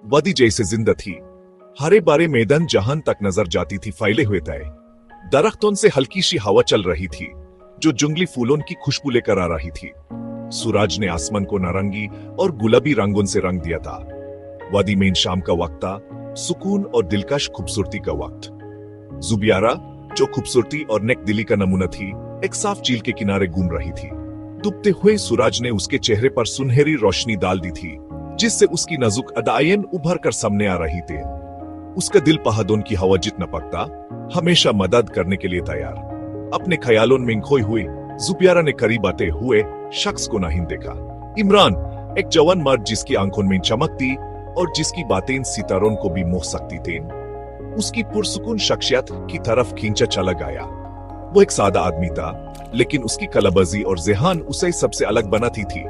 वदी जैसे जिंदा थी। हरे भरे मैदान जहां तक नजर जाती थी फैले हुए थे। दरख्तों से हल्की सी हवा चल रही थी जो जंगली फूलों की खुशबू लेकर आ रही थी। सूरज ने आसमान को नारंगी और गुलाबी रंगों से रंग दिया था। वादी में शाम का वक्त था, सुकून और दिलकश खूबसूरती का वक्त। जुबियारा, जो खूबसूरती और नेक दिली का नमूना थी, एक साफ झील के किनारे घूम रही थी। डूबते हुए सूरज ने उसके चेहरे पर सुनहरी रोशनी डाल दी थी, जिससे उसकी नाजुक अदाएं उभर कर सामने आ रही थी। उसका दिल पहाड़ों की हवा जितना पकता, हमेशा मदद करने के लिए तैयार। अपने ख्यालों में खोई हुई जुबियारा ने करीब आते हुए शख्स को नहीं देखा। इमरान, एक जवान मर्द जिसकी आंखों में चमक थी और जिसकी बातें सितारों को भी मोह सकती थी, उसकी पुरसुकून शख्सियत की तरफ खींचा चला गया। वो एक सादा आदमी था, लेकिन उसकी कलाबाजी और ज़ेहान उसे सबसे अलग बनाती थी।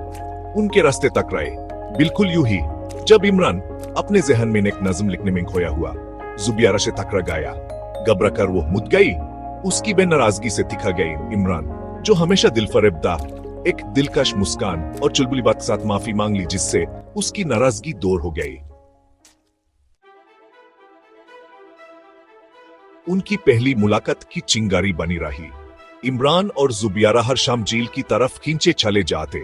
उनके रास्ते टकराए, बिल्कुल यूं ही जब इमरान अपने ज़हन में एक नज़्म लिखने में खोया हुआ जुबियारा से टकरा गया। घबरा कर वो मुद गई। उसकी बेनाराजगी से तिखा गई। इमरान, जो हमेशा दिल फरेबदा, एक दिलकश मुस्कान और चुलबुली बात के साथ माफी मांग ली, जिससे उसकी नाराजगी दूर हो गई। उनकी पहली मुलाकात की चिंगारी बनी रही। इमरान और जुबियारा हर शाम झील की तरफ खींचे चले जाते।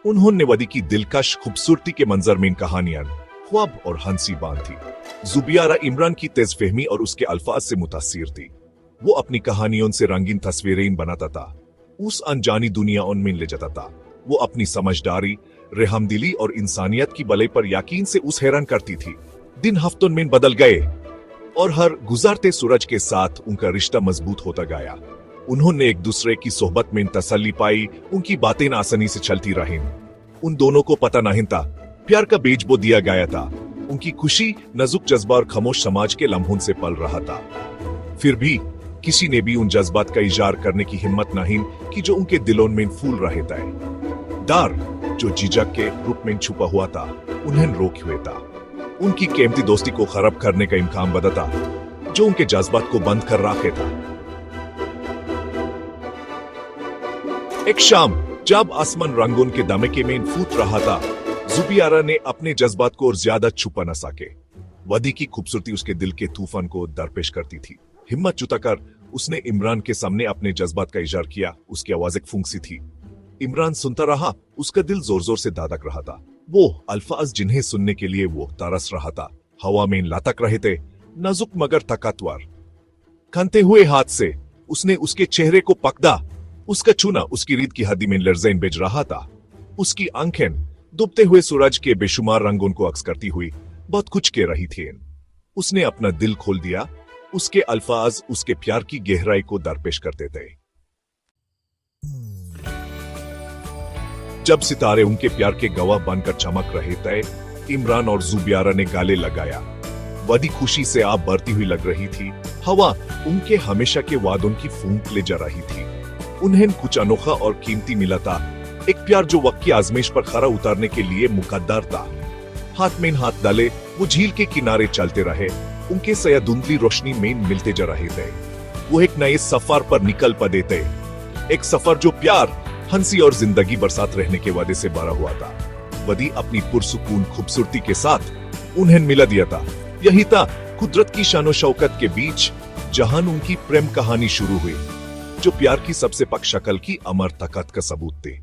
उन्होंने वदी की दिलकश खूबसूरती के मंजर में कहानियां, ख्वाब और हंसी बांधी। जुबियारा इमरान की तेज फहमी और उसके अल्फाज से मुतासिर थी। वो अपनी कहानियों से रंगीन तस्वीरें बनाता था, उस अनजानी दुनिया उनमें ले जाता था। वो अपनी समझदारी, रहमदिली और इंसानियत की भलाई पर यकीन से उस हैरान करती थी। दिन हफ्तों में बदल गए और हर गुजरते सूरज के साथ उनका रिश्ता मजबूत होता गया। उन्होंने एक दूसरे की सोहबत में तसल्ली पाई। उनकी बातें आसानी से चलती रहीं। उन दोनों को पता नहीं था, प्यार का बीज बो दिया गया था। उनकी खुशी नाजुक जज्बा और खामोश समाज के लम्हों से पल रहा था। फिर भी किसी ने भी उन जज्बात का इजहार करने की हिम्मत नहीं कि जो उनके दिलों में फूल रहे थे। डर, जो झिझक के रूप में छुपा हुआ था, उन्हें रोक हुए था। उनकी कीमती दोस्ती को खराब करने का इम्कान बदा था, जो उनके जज्बात को बंद कर रखे था। एक शाम जब आसमान रंगों के दमके में फूट रहा था, जुबियारा ने अपने जज्बात को और ज्यादा छुपा न सके। वदी की खूबसूरती उसके दिल के तूफान को दरपेश करती थी। हिम्मत जुटाकर उसने इमरान के सामने अपने जज्बात का इजहार किया। उसकी आवाज एक फूंक सी थी। इमरान सुनता रहा, उसका दिल जोर जोर से धड़क रहा था। वो अल्फाज जिन्हें सुनने के लिए वो तरस रहा था, हवा में लटक रहे थे, नाजुक मगर ताकतवर। कांपते हुए हाथ से उसने उसके चेहरे को पकड़ा। उसका चूना उसकी रीढ़ की हड्डी में लर्ज़ें बेच रहा था। उसकी आंखें डूबते हुए सूरज के बेशुमार रंगों को अक्स करती हुई बहुत कुछ कह रही थी। उसने अपना दिल खोल दिया। उसके अल्फाज उसके प्यार की गहराई को दरपेश करते थे। जब सितारे उनके प्यार के गवाह बनकर चमक रहे थे, इमरान और जुबियारा ने गाले लगाया। वदी खुशी से आप बढ़ती हुई लग रही थी। हवा उनके हमेशा के वादों की फूंक ले जा रही थी। उन्हें कुछ अनोखा और कीमती मिला था, एक प्यार जो वक्त की आजमाइश पर खरा उतारने के लिए मुकद्दर था। हाथ में हाथ डाले वो झील के किनारे चलते रहे। उनके सया धुंधली रोशनी में मिलते जा रहे थे। वो एक नए सफर पर निकल पड़े थे, एक सफर जो प्यार, हंसी और जिंदगी बरसात रहने के वादे से भरा हुआ था। वदी अपनी पुरसुकून खूबसूरती के साथ उन्हें मिला दिया था। यही था कुदरत की शानो शौकत के बीच जहां उनकी प्रेम कहानी शुरू हुई, जो प्यार की सबसे पक शक्ल की अमर ताकत का सबूत थी।